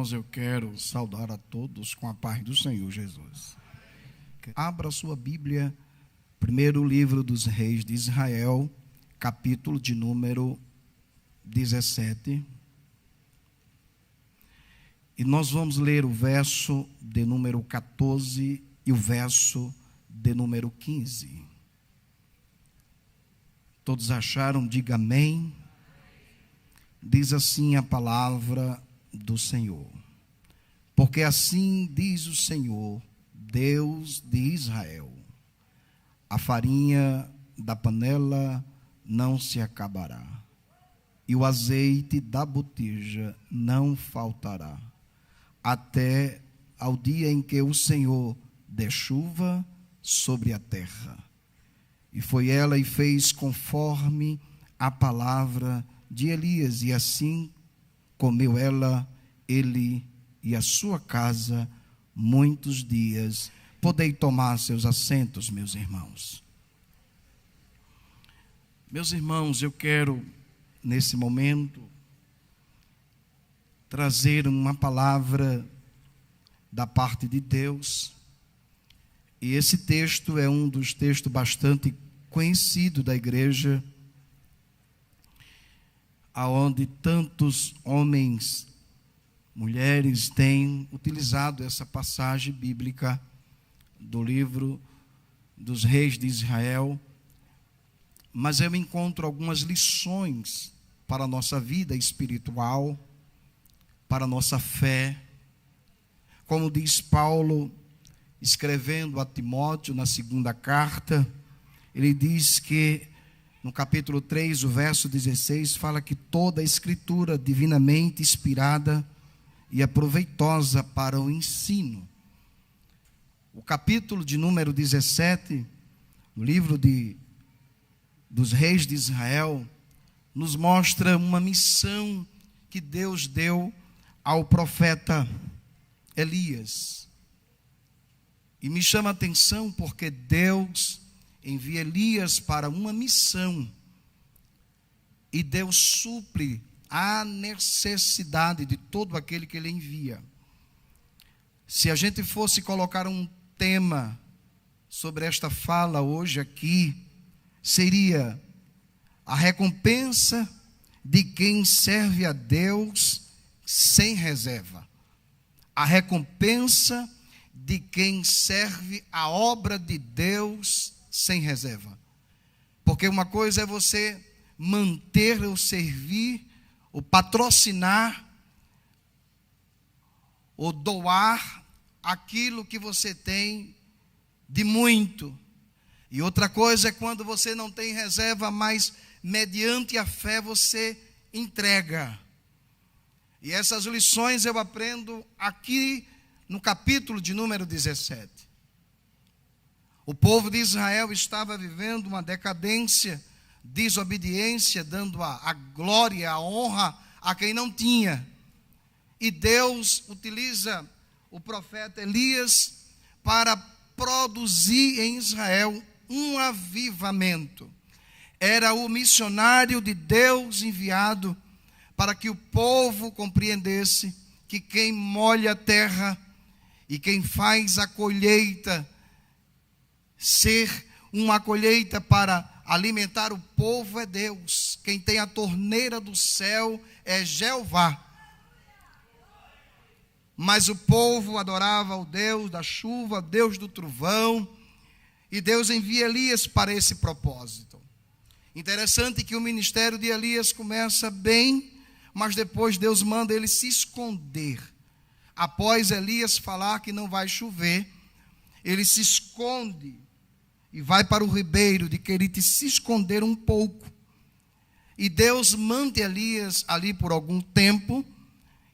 irmãos, eu quero saudar a todos com a paz do Senhor Jesus. Abra sua Bíblia, primeiro livro dos reis de Israel, capítulo de número 17. E nós vamos ler o verso de número 14 e o verso de número 15. Todos acharam? Diga amém. Diz assim a palavra do Senhor. Porque assim diz o Senhor, Deus de Israel: a farinha da panela não se acabará, e o azeite da botija não faltará, até ao dia em que o Senhor der chuva sobre a terra. E foi ela e fez conforme a palavra de Elias, e assim comeu ele e a sua casa muitos dias. Podei tomar seus assentos, meus irmãos. Meus irmãos, eu quero, nesse momento, trazer uma palavra da parte de Deus. E esse texto é um dos textos bastante conhecidos da igreja, aonde tantos homens, mulheres têm utilizado essa passagem bíblica do livro dos reis de Israel. Mas eu encontro algumas lições para a nossa vida espiritual, para a nossa fé. Como diz Paulo, escrevendo a Timóteo na segunda carta, ele diz que no capítulo 3, o verso 16, fala que toda a escritura divinamente inspirada e é proveitosa para o ensino. O capítulo de número 17, no livro dos reis de Israel, nos mostra uma missão que Deus deu ao profeta Elias. E me chama a atenção porque Deus envia Elias para uma missão, e Deus supre a necessidade de todo aquele que ele envia. Se a gente fosse colocar um tema sobre esta fala hoje aqui, seria a recompensa de quem serve a Deus sem reserva. A recompensa de quem serve a obra de Deus sem reserva. Porque uma coisa é você manter ou servir, ou patrocinar, ou doar aquilo que você tem de muito. E outra coisa é quando você não tem reserva, mas mediante a fé você entrega. E essas lições eu aprendo aqui no capítulo de número 17. O povo de Israel estava vivendo uma decadência, desobediência, dando a glória, a honra a quem não tinha. E Deus utiliza o profeta Elias para produzir em Israel um avivamento. Era o missionário de Deus enviado para que o povo compreendesse que quem molha a terra e quem faz a colheita ser uma colheita para alimentar o povo é Deus. Quem tem a torneira do céu é Jeová. Mas o povo adorava o Deus da chuva, Deus do trovão, e Deus envia Elias para esse propósito. Interessante que o ministério de Elias começa bem, mas depois Deus manda ele se esconder. Após Elias falar que não vai chover, ele se esconde e vai para o ribeiro de Querite se esconder um pouco. E Deus mantém Elias ali por algum tempo,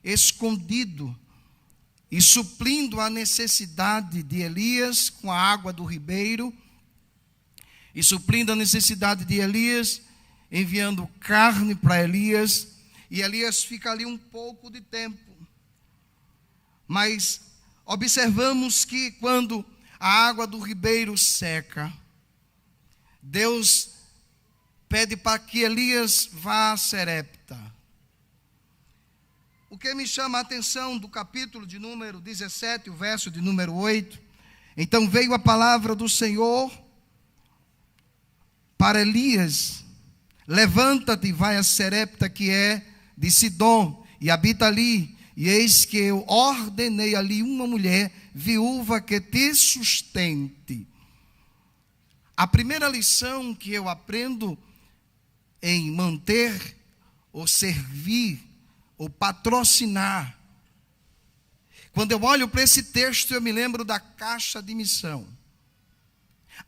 escondido, e suprindo a necessidade de Elias com a água do ribeiro, e suprindo a necessidade de Elias, enviando carne para Elias, e Elias fica ali um pouco de tempo. Mas observamos que quando a água do ribeiro seca, Deus pede para que Elias vá a Serepta. o que me chama a atenção do capítulo de número 17, o verso de número 8. Então veio a palavra do Senhor para Elias: levanta-te e vai a Serepta, que é de Sidom, e habita ali. E eis que eu ordenei ali uma mulher viúva que te sustente. A primeira lição que eu aprendo em manter, ou servir, ou patrocinar, quando eu olho para esse texto, eu me lembro da caixa de missão,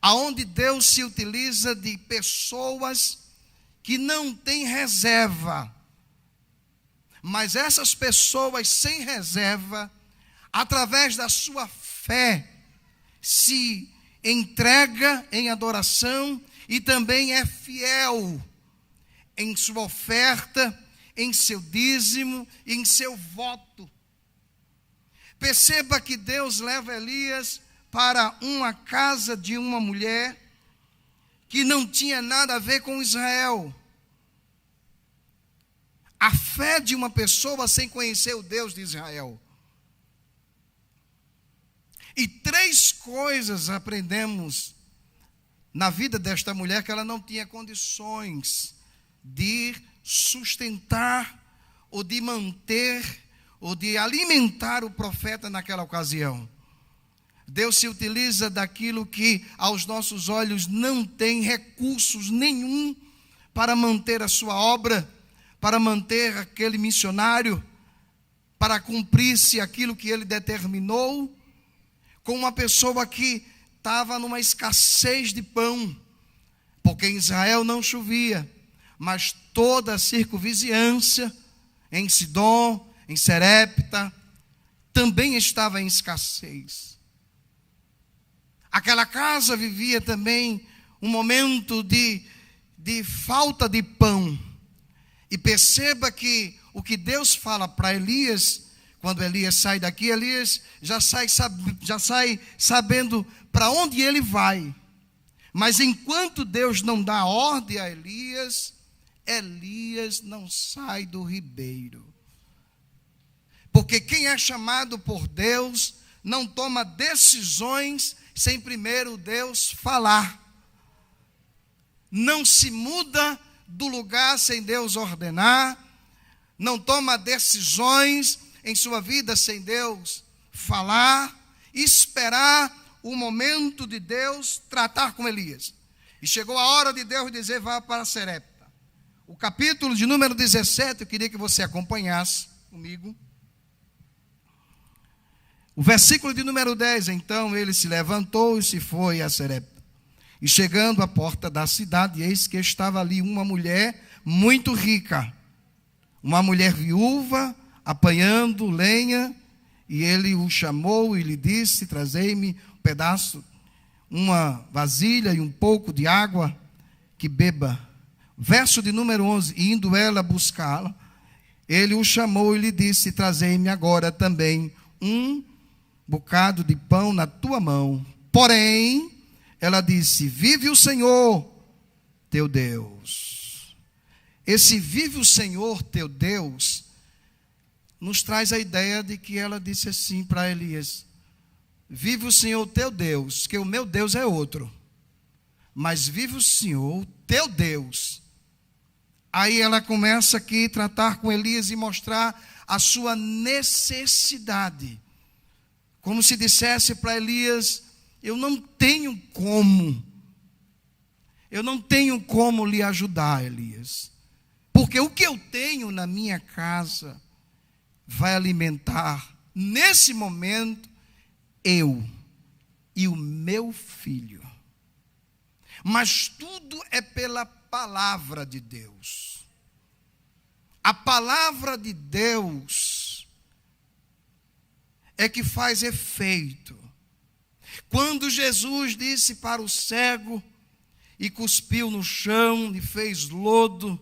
aonde Deus se utiliza de pessoas que não têm reserva, mas essas pessoas sem reserva, através da sua fé, se entrega em adoração e também é fiel em sua oferta, em seu dízimo e em seu voto. Perceba que Deus leva Elias para uma casa de uma mulher que não tinha nada a ver com Israel. A fé de uma pessoa sem conhecer o Deus de Israel. E 3 coisas aprendemos na vida desta mulher que ela não tinha condições de sustentar, ou de manter, ou de alimentar o profeta naquela ocasião. Deus se utiliza daquilo que aos nossos olhos não tem recursos nenhum para manter a sua obra, para manter aquele missionário, para cumprir-se aquilo que ele determinou, com uma pessoa que estava numa escassez de pão, porque em Israel não chovia, mas toda a circunvizinhança, em Sidom, em Serepta, também estava em escassez. Aquela casa vivia também um momento de falta de pão. E perceba que o que Deus fala para Elias, quando Elias sai daqui, Elias já sai sabendo para onde ele vai. Mas enquanto Deus não dá ordem a Elias, Elias não sai do ribeiro. Porque quem é chamado por Deus não toma decisões sem primeiro Deus falar. Não se muda do lugar sem Deus ordenar. Não toma decisões em sua vida sem Deus falar. Esperar o momento de Deus tratar com Elias. E chegou a hora de Deus dizer: vá para Serepta. O capítulo de número 17, eu queria que você acompanhasse comigo. O versículo de número 10, então ele se levantou e se foi a Serepta. E chegando à porta da cidade, eis que estava ali uma mulher muito rica, uma mulher viúva, apanhando lenha, e ele o chamou e lhe disse: trazei-me um pedaço, uma vasilha e um pouco de água, que beba. Verso de número 11, indo ela buscá-la, ele o chamou e lhe disse: trazei-me agora também um bocado de pão na tua mão. Porém, ela disse: vive o Senhor teu Deus. Esse vive o Senhor teu Deus nos traz a ideia de que ela disse assim para Elias: vive o Senhor teu Deus, que o meu Deus é outro, mas vive o Senhor teu Deus. Aí ela começa aqui a tratar com Elias e mostrar a sua necessidade, como se dissesse para Elias: eu não tenho como lhe ajudar, Elias, porque o que eu tenho na minha casa vai alimentar, nesse momento, eu e o meu filho. Mas tudo é pela palavra de Deus. A palavra de Deus é que faz efeito. Quando Jesus disse para o cego e cuspiu no chão e fez lodo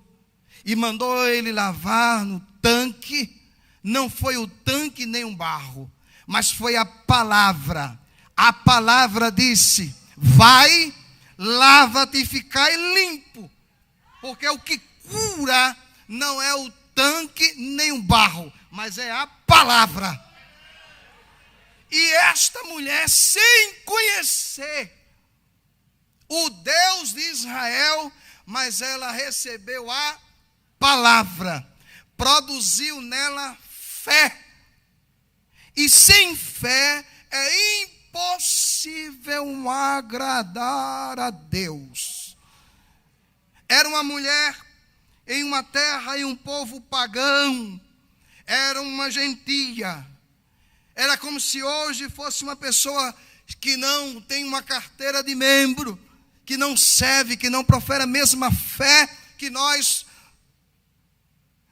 e mandou ele lavar no tanque, não foi o tanque nem um barro, mas foi a palavra. A palavra disse: vai, lava-te e ficai limpo. Porque o que cura não é o tanque nem o barro, mas é a palavra. E esta mulher, sem conhecer o Deus de Israel, mas ela recebeu a palavra, produziu nela fé. E sem fé é impossível agradar a Deus. Era uma mulher em uma terra e um povo pagão, era uma gentia. Era como se hoje fosse uma pessoa que não tem uma carteira de membro, que não serve, que não profere a mesma fé que nós.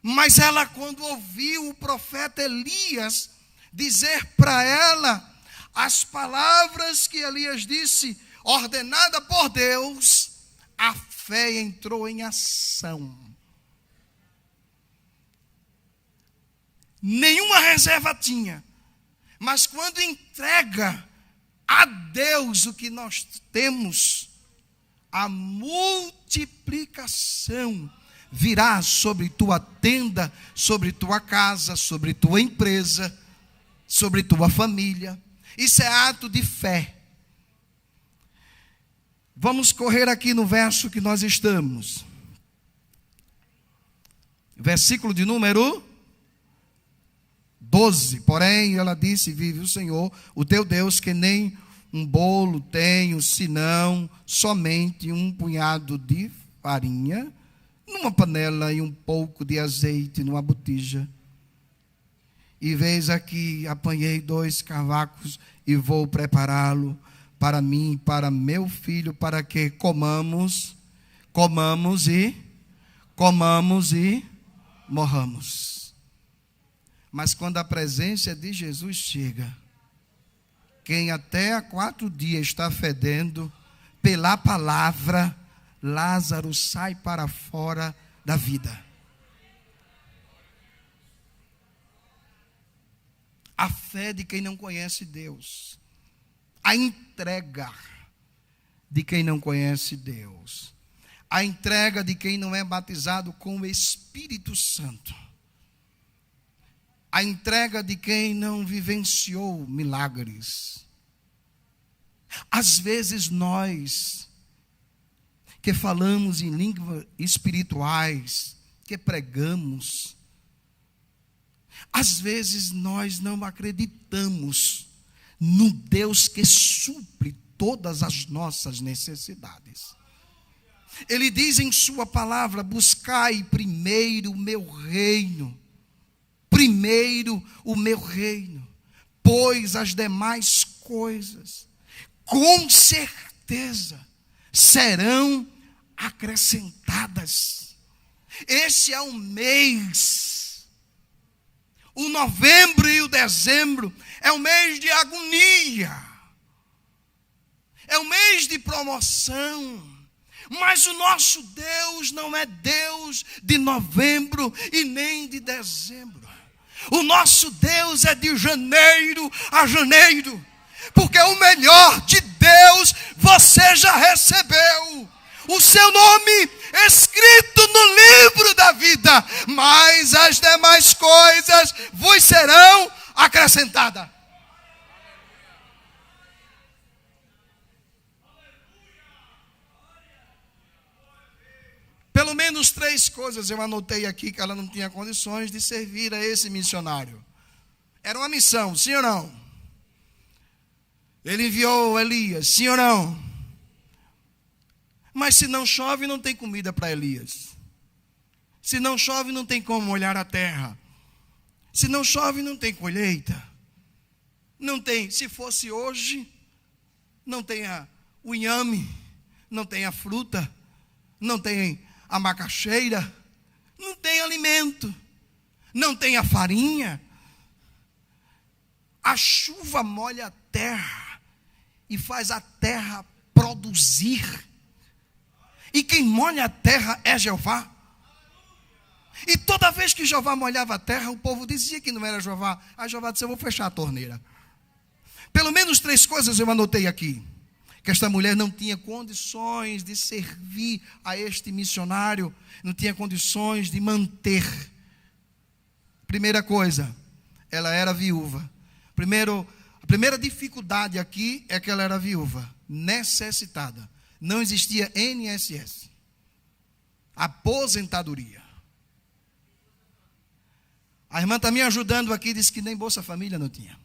Mas ela, quando ouviu o profeta Elias dizer para ela as palavras que Elias disse, ordenada por Deus, a fé entrou em ação. Nenhuma reserva tinha, mas quando entrega a Deus o que nós temos, a multiplicação virá sobre tua tenda, sobre tua casa, sobre tua empresa, sobre tua família. Isso é ato de fé. Vamos correr aqui no verso que nós estamos. Versículo de número 12. Porém, ela disse: vive o Senhor, o teu Deus, que nem um bolo tenho, senão somente um punhado de farinha, numa panela e um pouco de azeite numa botija. E veis aqui, apanhei 2 cavacos e vou prepará-lo para mim, para meu filho, para que comamos e morramos. Mas quando a presença de Jesus chega, quem até há 4 dias está fedendo, pela palavra, Lázaro sai para fora da vida. A fé de quem não conhece Deus. A entrega de quem não conhece Deus. A entrega de quem não é batizado com o Espírito Santo. A entrega de quem não vivenciou milagres. Às vezes nós, que falamos em línguas espirituais, que pregamos, às vezes nós não acreditamos no Deus que supre todas as nossas necessidades. Ele diz em sua palavra: buscai primeiro o meu reino. Primeiro o meu reino, pois as demais coisas, com certeza, serão acrescentadas. Esse é um mês, o novembro e o dezembro, é um mês de agonia, é um mês de promoção. Mas o nosso Deus não é Deus de novembro e nem de dezembro. O nosso Deus é de janeiro a janeiro, porque o melhor de Deus você já recebeu. O seu nome escrito no livro da vida, mas as demais coisas vos serão acrescentadas. Pelo menos 3 coisas eu anotei aqui que ela não tinha condições de servir a esse missionário. Era uma missão, sim ou não? Ele enviou Elias, sim ou não? Mas se não chove, não tem comida para Elias. Se não chove, não tem como molhar a terra. Se não chove, não tem colheita. Não tem, se fosse hoje, não tem o inhame, não tem a fruta, não tem a macaxeira, não tem alimento, não tem a farinha. A chuva molha a terra e faz a terra produzir. E quem molha a terra é Jeová. E toda vez que Jeová molhava a terra, o povo dizia que não era Jeová. Aí Jeová disse: eu vou fechar a torneira. Pelo menos 3 coisas eu anotei aqui. Que esta mulher não tinha condições de servir a este missionário, não tinha condições de manter. Primeira coisa, ela era viúva. A primeira dificuldade aqui é que ela era viúva, necessitada. Não existia INSS, aposentadoria. A irmã está me ajudando aqui, disse que nem Bolsa Família não tinha.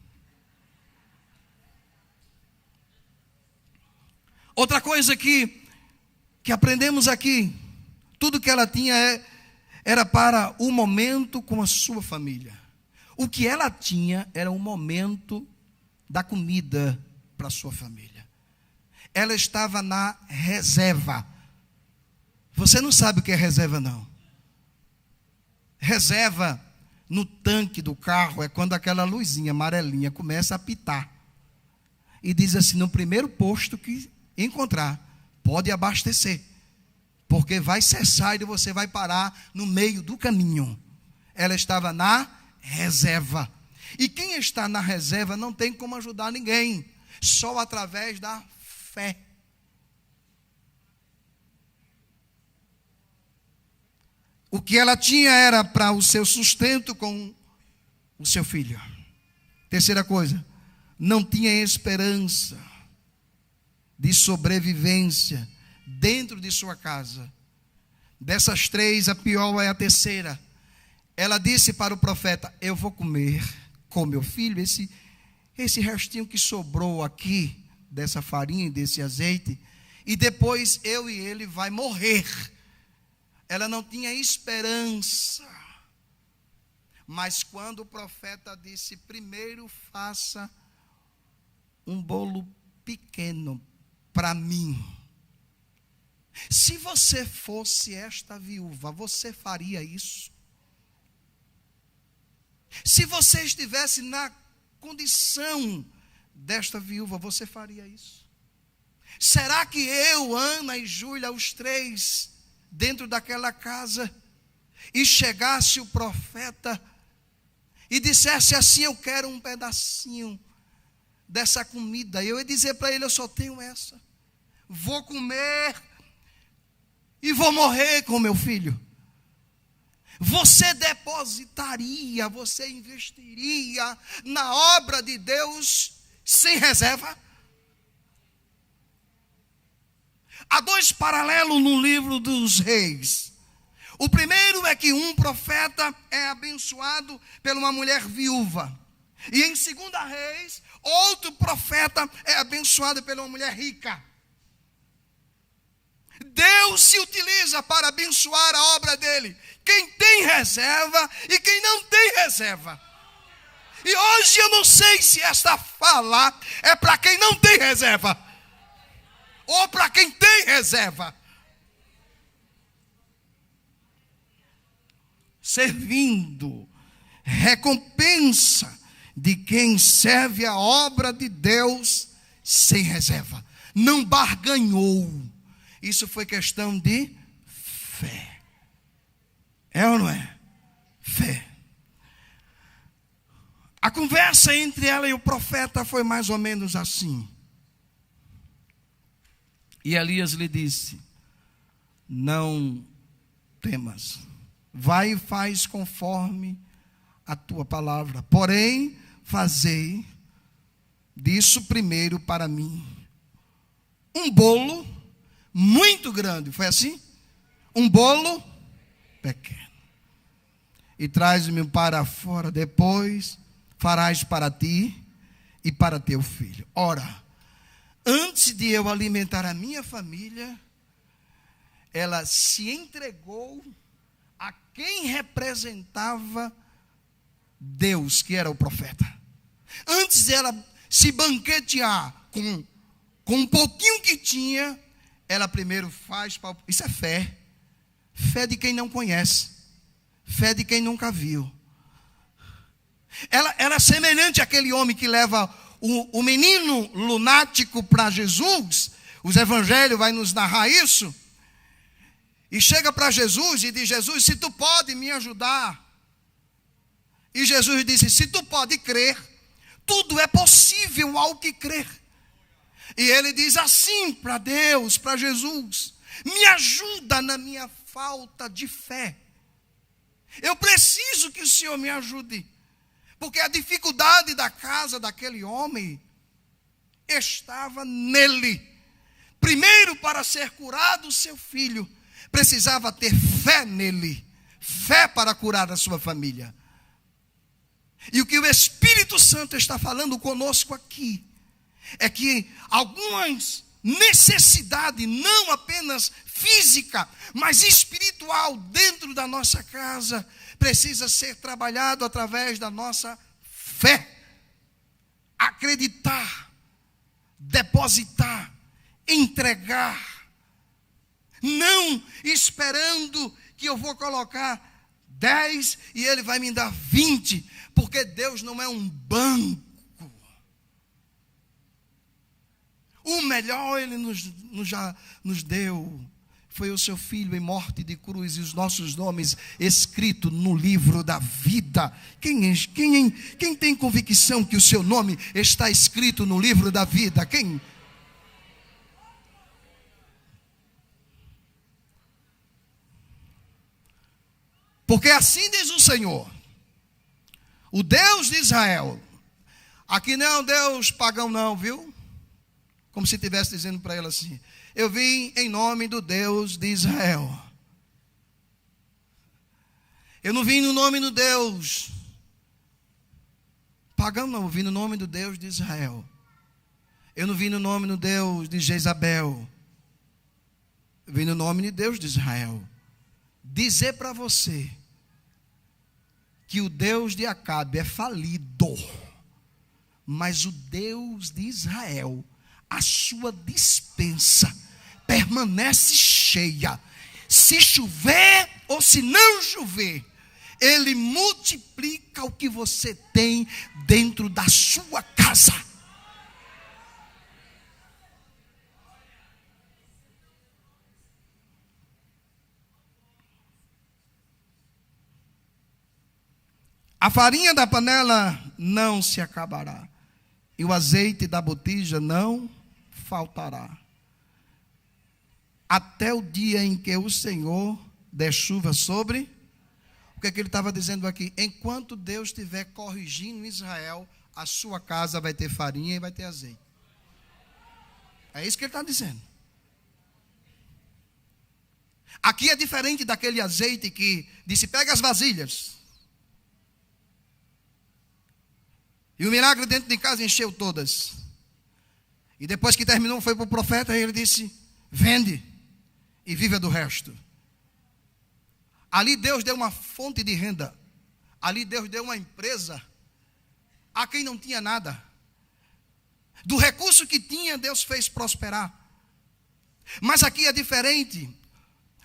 Outra coisa que aprendemos aqui, tudo que ela tinha era para o momento com a sua família. O que ela tinha era um momento da comida para a sua família. Ela estava na reserva. Você não sabe o que é reserva, não. Reserva no tanque do carro é quando aquela luzinha amarelinha começa a apitar. E diz assim, no primeiro posto que encontrar, pode abastecer. Porque vai cessar e você vai parar no meio do caminho. Ela estava na reserva. E quem está na reserva não tem como ajudar ninguém. Só através da fé. O que ela tinha era para o seu sustento com o seu filho. Terceira coisa, não tinha esperança de sobrevivência dentro de sua casa. Dessas três, a pior é a terceira. Ela disse para o profeta, eu vou comer com meu filho esse restinho que sobrou aqui, dessa farinha e desse azeite, e depois eu e ele vai morrer. Ela não tinha esperança. Mas quando o profeta disse, primeiro faça um bolo pequeno para mim. Se você fosse esta viúva, você faria isso? Se você estivesse na condição desta viúva, você faria isso? Será que eu, Ana e Júlia, os três, dentro daquela casa, e chegasse o profeta e dissesse assim, eu quero um pedacinho dessa comida, eu ia dizer para ele, eu só tenho essa, vou comer e vou morrer com meu filho. Você depositaria, você investiria na obra de Deus sem reserva? Há dois paralelos no livro dos reis. O primeiro é que um profeta é abençoado por uma mulher viúva. E em 2 Reis, outro profeta é abençoado por uma mulher rica. Deus se utiliza para abençoar a obra dele. Quem tem reserva e quem não tem reserva. E hoje eu não sei se esta fala é para quem não tem reserva ou para quem tem reserva. Servindo, recompensa de quem serve a obra de Deus sem reserva. Não barganhou. Isso foi questão de fé. É ou não é? Fé. A conversa entre ela e o profeta foi mais ou menos assim. E Elias lhe disse, não temas, vai e faz conforme a tua palavra, porém fazei disso primeiro para mim um bolo muito grande, foi assim? Um bolo pequeno, e traz-me para fora, depois farás para ti e para teu filho. Ora, antes de eu alimentar a minha família, ela se entregou a quem representava Deus, que era o profeta. Antes dela se banquetear com um pouquinho que tinha, ela primeiro faz, isso é fé. Fé de quem não conhece, fé de quem nunca viu. Ela é semelhante àquele homem que leva o menino lunático para Jesus. Os evangelhos vai nos narrar isso. E chega para Jesus e diz, Jesus, se tu pode me ajudar. E Jesus disse, se tu pode crer, tudo é possível ao que crer. E ele diz assim para Deus, para Jesus, me ajuda na minha falta de fé. Eu preciso que o Senhor me ajude. Porque a dificuldade da casa daquele homem estava nele. Primeiro, para ser curado o seu filho, precisava ter fé nele. Fé para curar a sua família. E o que o Espírito Santo está falando conosco aqui é que algumas necessidades, não apenas física, mas espiritual dentro da nossa casa, precisa ser trabalhado através da nossa fé. Acreditar, depositar, entregar. Não esperando que eu vou colocar 10 e ele vai me dar 20, porque Deus não é um banco. O melhor Ele já nos deu. Foi o seu Filho em morte de cruz e os nossos nomes escritos no livro da vida. Quem tem convicção que o seu nome está escrito no livro da vida? Quem? Porque assim diz o Senhor, o Deus de Israel. Aqui não é um Deus pagão não, viu? Como se estivesse dizendo para ela assim: eu vim em nome do Deus de Israel. Eu não vim no nome do Deus pagão não, eu vim no nome do Deus de Israel. Eu não vim no nome do Deus de Jezabel. Eu vim no nome de Deus de Israel. Dizer para você que o Deus de Acabe é falido, mas o Deus de Israel, a sua despensa permanece cheia. Se chover ou se não chover, Ele multiplica o que você tem dentro da sua casa. A farinha da panela não se acabará, e o azeite da botija não faltará, até o dia em que o Senhor der chuva sobre. O que é que ele estava dizendo aqui? Enquanto Deus estiver corrigindo Israel, a sua casa vai ter farinha e vai ter azeite. É isso que ele está dizendo. Aqui é diferente daquele azeite que disse: pega as vasilhas. E o milagre dentro de casa encheu todas. E depois que terminou, foi para o profeta e ele disse: vende e viva do resto. Ali Deus deu uma fonte de renda. Ali Deus deu uma empresa a quem não tinha nada. Do recurso que tinha, Deus fez prosperar. Mas aqui é diferente.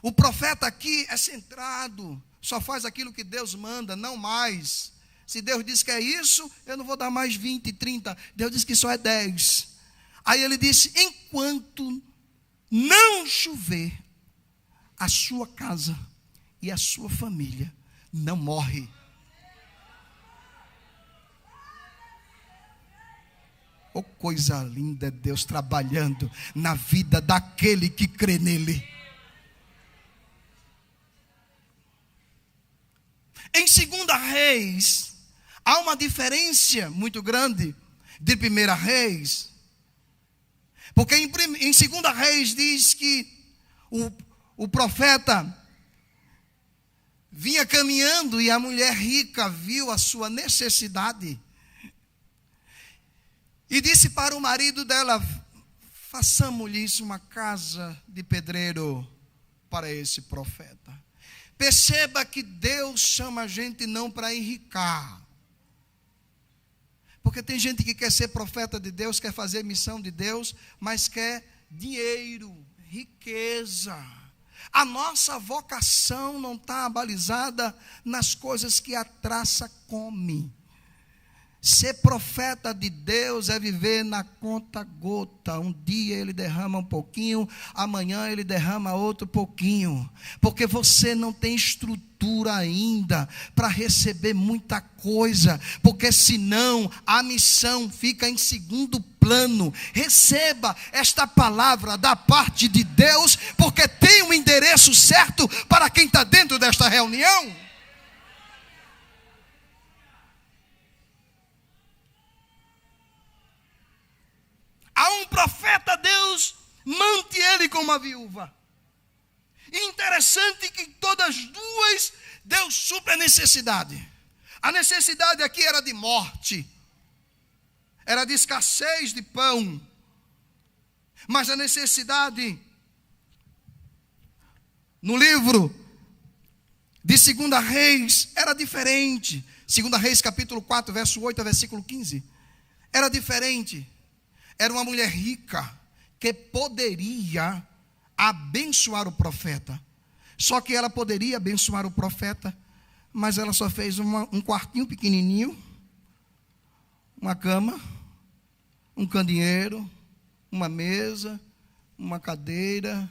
O profeta aqui é centrado, só faz aquilo que Deus manda, não mais. Se Deus diz que é isso, eu não vou dar mais 20, 30. Deus diz que só é 10. Aí ele disse: enquanto não chover, a sua casa e a sua família não morre. Oh, coisa linda é Deus trabalhando na vida daquele que crê nele. Em 2 Reis, há uma diferença muito grande de 1 Reis. Porque em 2 Reis diz que o profeta vinha caminhando e a mulher rica viu a sua necessidade. E disse para o marido dela: façamos-lhes uma casa de pedreiro para esse profeta. Perceba que Deus chama a gente não para enricar. Porque tem gente que quer ser profeta de Deus, quer fazer missão de Deus, mas quer dinheiro, riqueza. A nossa vocação não está balizada nas coisas que a traça come. Ser profeta de Deus é viver na conta gota. Um dia ele derrama um pouquinho, amanhã ele derrama outro pouquinho. Porque você não tem estrutura ainda para receber muita coisa. Porque senão a missão fica em segundo plano. Receba esta palavra da parte de Deus, porque tem um endereço certo para quem está dentro desta reunião. mante ele como uma viúva. E interessante que todas as duas, Deus supre a necessidade. A necessidade aqui era de morte, era de escassez de pão. Mas a necessidade, no livro de 2 Reis, era diferente. 2 Reis capítulo 4, verso 8 a versículo 15. Era diferente. Era uma mulher rica que poderia abençoar o profeta. Só que ela poderia abençoar o profeta, mas ela só fez um quartinho pequenininho, uma cama, um candeeiro, uma mesa, uma cadeira.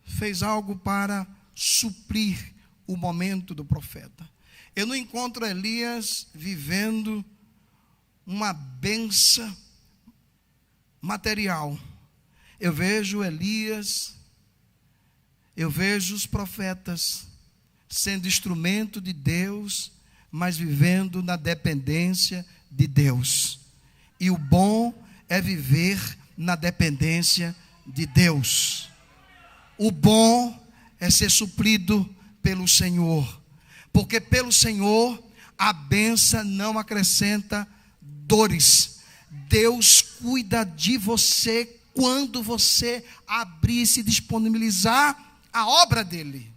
Fez algo para suprir o momento do profeta. Eu não encontro Elias vivendo uma bênção material. Eu vejo Elias, eu vejo os profetas sendo instrumento de Deus, mas vivendo na dependência de Deus. E o bom é viver na dependência de Deus. O bom é ser suprido pelo Senhor, porque pelo Senhor a bênção não acrescenta dores. Deus cuida de você quando você abrir e se disponibilizar a obra dele.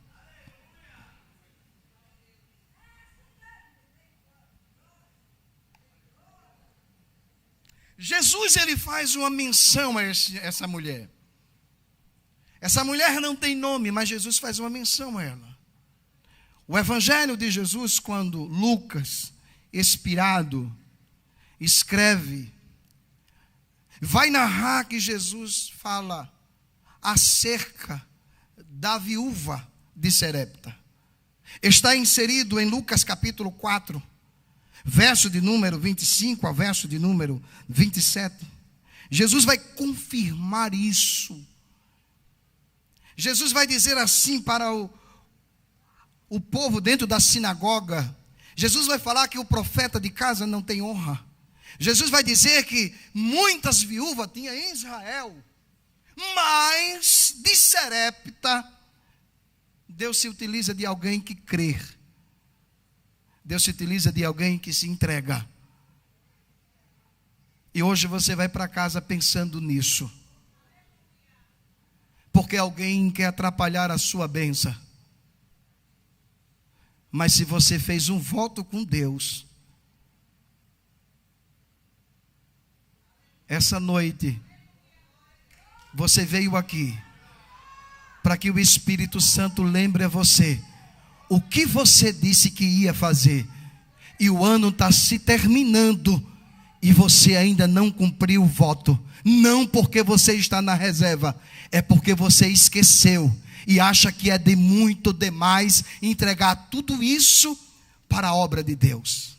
Jesus, ele faz uma menção a essa mulher. Essa mulher não tem nome, mas Jesus faz uma menção a ela. O evangelho de Jesus, quando Lucas, inspirado, escreve, vai narrar que Jesus fala acerca da viúva de Sarepta. Está inserido em Lucas capítulo 4, verso de número 25 ao verso de número 27. Jesus vai confirmar isso. Jesus vai dizer assim para o povo dentro da sinagoga. Jesus vai falar que o profeta de casa não tem honra. Jesus vai dizer que muitas viúvas tinha em Israel, mas de Sarepta, Deus se utiliza de alguém que crê. Deus se utiliza de alguém que se entrega. E hoje você vai para casa pensando nisso. Porque alguém quer atrapalhar a sua bênção. Mas se você fez um voto com Deus, essa noite, você veio aqui para que o Espírito Santo lembre a você o que você disse que ia fazer. E o ano está se terminando e você ainda não cumpriu o voto. Não porque você está na reserva, é porque você esqueceu e acha que é de muito demais entregar tudo isso para a obra de Deus.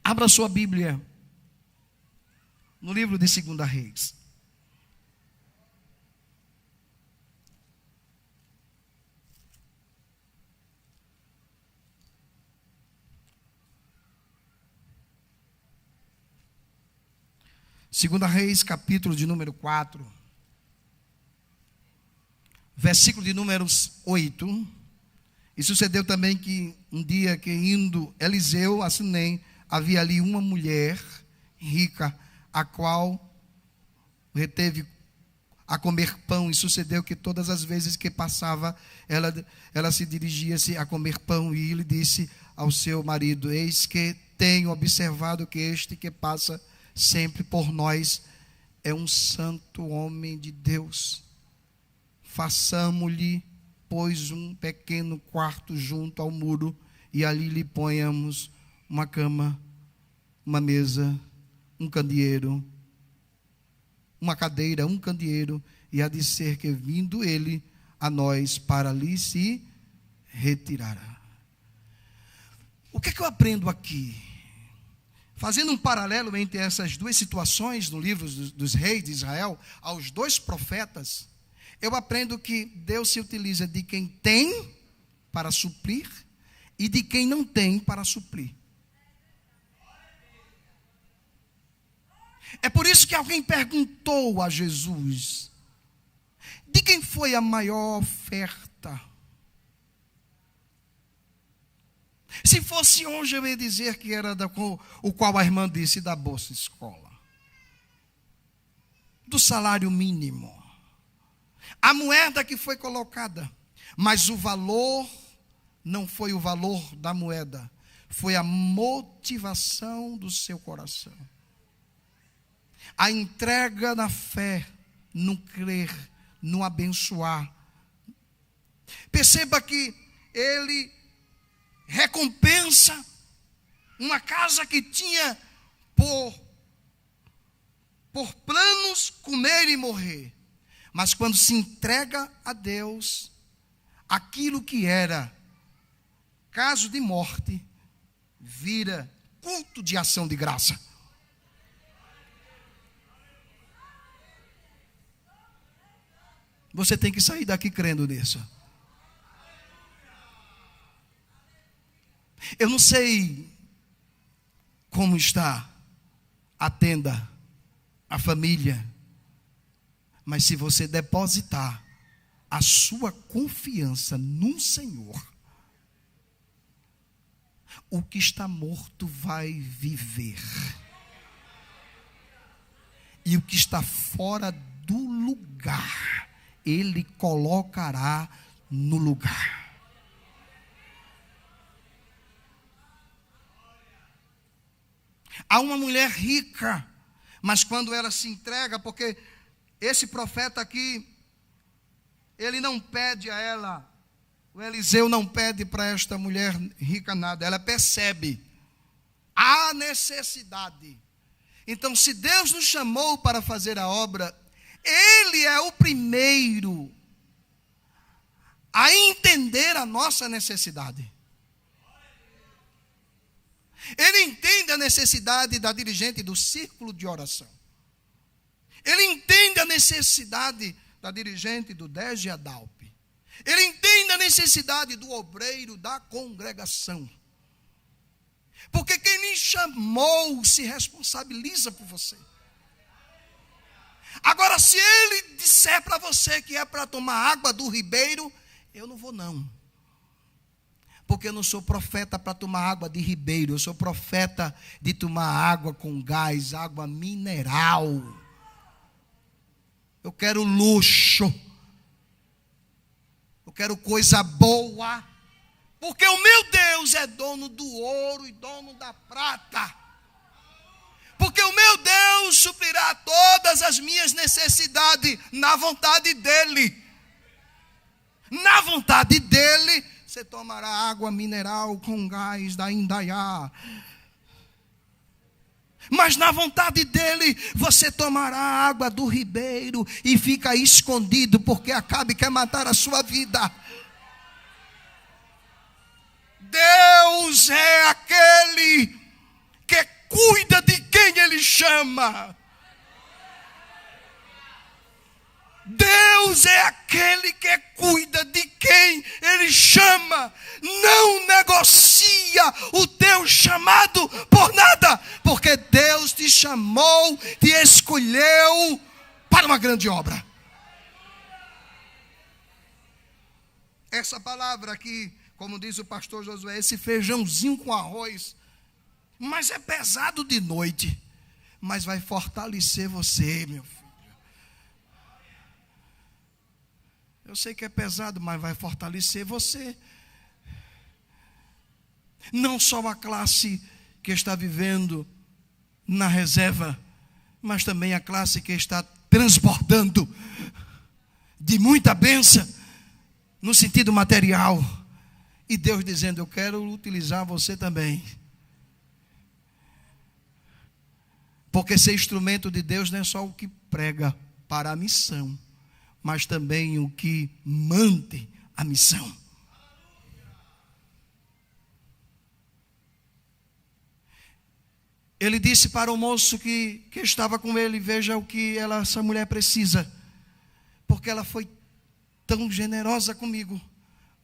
Abra sua Bíblia no livro de 2 Reis. Segunda Reis, capítulo de número 4, versículo de números 8. E sucedeu também que um dia que indo Eliseu a Sunem, havia ali uma mulher rica, a qual reteve a comer pão. E sucedeu que todas as vezes que passava, ela se dirigia-se a comer pão. E ele disse ao seu marido: eis que tenho observado que este que passa sempre por nós é um santo homem de Deus. Façamo-lhe, pois, um pequeno quarto junto ao muro, e ali lhe ponhamos uma cama, uma mesa, um candeeiro, uma cadeira, um candeeiro, e há de ser que vindo ele a nós, para ali se retirará. O que é que eu aprendo aqui? Fazendo um paralelo entre essas duas situações no livro dos reis de Israel, aos dois profetas, eu aprendo que Deus se utiliza de quem tem para suprir e de quem não tem para suprir. É por isso que alguém perguntou a Jesus: de quem foi a maior oferta? Se fosse hoje, eu ia dizer que era o qual a irmã disse, da Bolsa Escola, do salário mínimo, a moeda que foi colocada. Mas o valor não foi o valor da moeda, foi a motivação do seu coração, a entrega na fé, no crer, no abençoar. Perceba que ele recompensa uma casa que tinha por planos comer e morrer, mas quando se entrega a Deus, aquilo que era caso de morte vira culto de ação de graça. Você tem que sair daqui crendo nisso. Eu não sei como está a tenda, a família, mas se você depositar a sua confiança no Senhor, o que está morto vai viver, e o que está fora do lugar, Ele colocará no lugar. Há uma mulher rica, mas quando ela se entrega, porque esse profeta aqui, ele não pede a ela, o Eliseu não pede para esta mulher rica nada, ela percebe a necessidade. Então, se Deus nos chamou para fazer a obra, Ele é o primeiro a entender a nossa necessidade. Ele entende a necessidade da dirigente do círculo de oração. Ele entende a necessidade da dirigente do DEG Adalp. Ele entende a necessidade do obreiro da congregação. Porque quem lhe chamou se responsabiliza por você. Agora, se ele disser para você que é para tomar água do ribeiro, eu não vou não. Porque eu não sou profeta para tomar água de ribeiro, eu sou profeta de tomar água com gás, água mineral. Eu quero luxo, eu quero coisa boa, porque o meu Deus é dono do ouro e dono da prata. Porque o meu Deus suprirá todas as minhas necessidades na vontade dEle. Na vontade dEle, você tomará água mineral com gás da Indaiá. Mas na vontade dEle, você tomará água do ribeiro e fica escondido, porque Acabe quer matar a sua vida. Deus é aquele que cuida de quem Ele chama. Deus é aquele que cuida de quem Ele chama. Não negocia o teu chamado por nada, porque Deus te chamou, te escolheu para uma grande obra. Essa palavra aqui, como diz o pastor Josué, esse feijãozinho com arroz, mas é pesado de noite, mas vai fortalecer você, meu filho. Eu sei que é pesado, mas vai fortalecer você. Não só a classe que está vivendo na reserva, mas também a classe que está transbordando de muita bênção no sentido material. E Deus dizendo: eu quero utilizar você também. Porque ser instrumento de Deus não é só o que prega para a missão, mas também o que mantém a missão. Ele disse para o moço que estava com ele: veja o que essa mulher precisa, porque ela foi tão generosa comigo,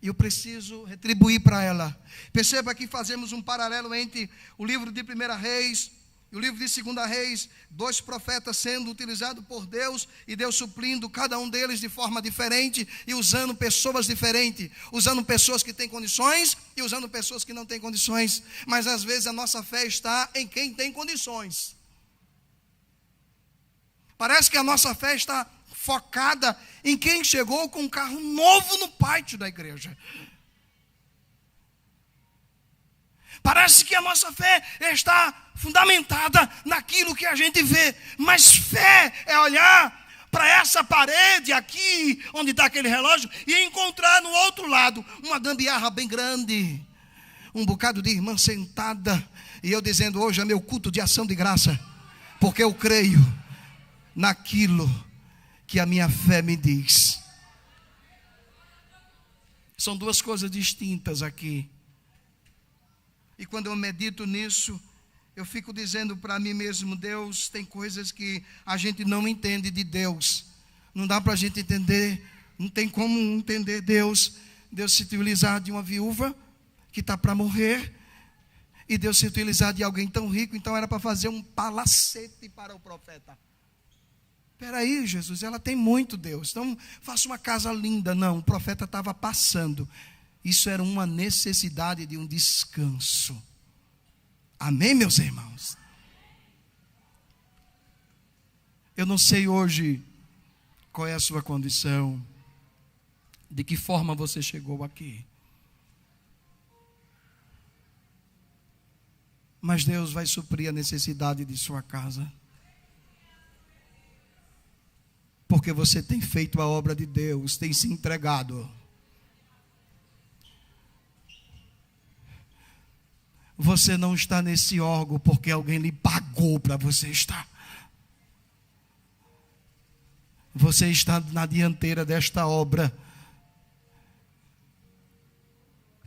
e eu preciso retribuir para ela. Perceba que fazemos um paralelo entre o livro de 1 Reis E o livro de 2 Reis, 2 profetas sendo utilizados por Deus, e Deus suprindo cada um deles de forma diferente, e usando pessoas diferentes, usando pessoas que têm condições, e usando pessoas que não têm condições. Mas às vezes a nossa fé está em quem tem condições. Parece que a nossa fé está focada em quem chegou com um carro novo no pátio da igreja. Parece que a nossa fé está fundamentada naquilo que a gente vê. Mas fé é olhar para essa parede aqui, onde está aquele relógio, e encontrar no outro lado uma gambiarra bem grande. Um bocado de irmã sentada. E eu dizendo, hoje é meu culto de ação de graça. Porque eu creio naquilo que a minha fé me diz. São duas coisas distintas aqui. E quando eu medito nisso, eu fico dizendo para mim mesmo, Deus, tem coisas que a gente não entende de Deus. Não dá para a gente entender, não tem como entender Deus. Deus se utilizar de uma viúva que está para morrer, e Deus se utilizar de alguém tão rico, então era para fazer um palacete para o profeta. Espera aí, Jesus, ela tem muito, Deus, então faça uma casa linda. Não, o profeta estava passando. Isso era uma necessidade de um descanso. Amém, meus irmãos? Eu não sei hoje qual é a sua condição, de que forma você chegou aqui. Mas Deus vai suprir a necessidade de sua casa. Porque você tem feito a obra de Deus, tem se entregado. Você não está nesse órgão porque alguém lhe pagou para você estar. Você está na dianteira desta obra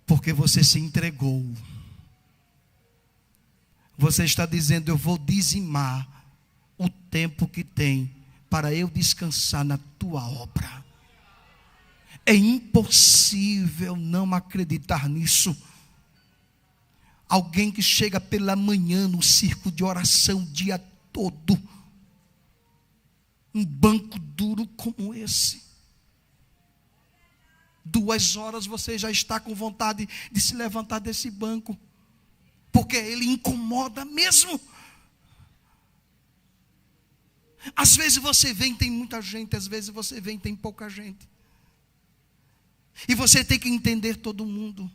porque você se entregou. Você está dizendo, eu vou dizimar o tempo que tem para eu descansar na tua obra. É impossível não acreditar nisso. Alguém que chega pela manhã no círculo de oração o dia todo. Um banco duro como esse. 2 horas você já está com vontade de se levantar desse banco. Porque ele incomoda mesmo. Às vezes você vem e tem muita gente, às vezes você vem e tem pouca gente. E você tem que entender todo mundo.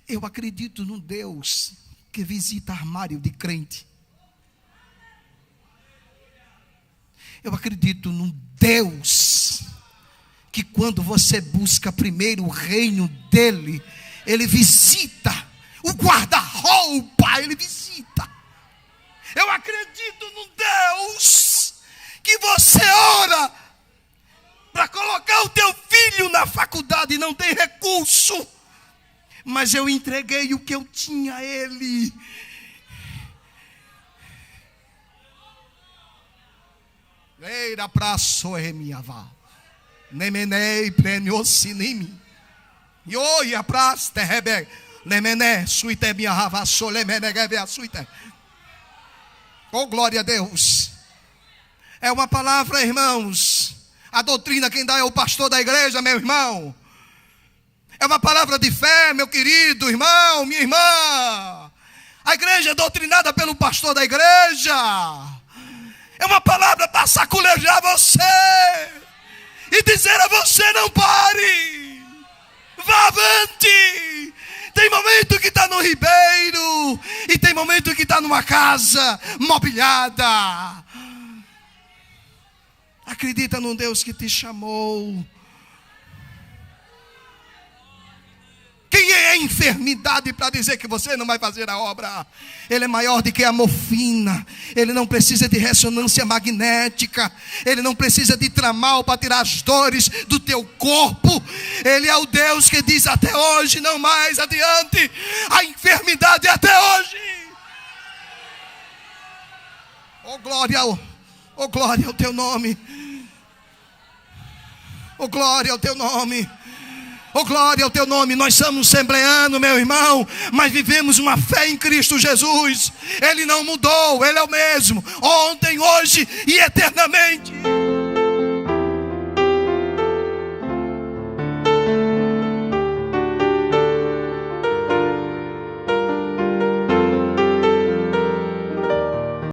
Eu acredito num Deus que visita armário de crente. Eu acredito num Deus que quando você busca primeiro o reino dele, ele visita o guarda-roupa, ele visita. Eu acredito num Deus que você ora para colocar o teu filho na faculdade e não tem recurso. Mas eu entreguei o que eu tinha a ele. Leira pra soemiava. Nemenei preniosinimi. Ioia pras terrebe. Lemene suite minha rava solemenegeve a suite. Oh, glória a Deus. É uma palavra, irmãos. A doutrina quem dá é o pastor da igreja, meu irmão. É uma palavra de fé, meu querido irmão, minha irmã. A igreja é doutrinada pelo pastor da igreja. É uma palavra para saculejar você e dizer a você, não pare, vá avante. Tem momento que está no ribeiro e tem momento que está numa casa mobiliada. Acredita num Deus que te chamou. Quem é a enfermidade para dizer que você não vai fazer a obra? Ele é maior do que a morfina. Ele não precisa de ressonância magnética. Ele não precisa de tramal para tirar as dores do teu corpo. Ele é o Deus que diz até hoje, não mais adiante. A enfermidade é até hoje. Oh glória ao teu nome. Oh glória ao teu nome. Oh, glória ao teu nome. Nós somos assembleanos, meu irmão, mas vivemos uma fé em Cristo Jesus. Ele não mudou, Ele é o mesmo, ontem, hoje e eternamente.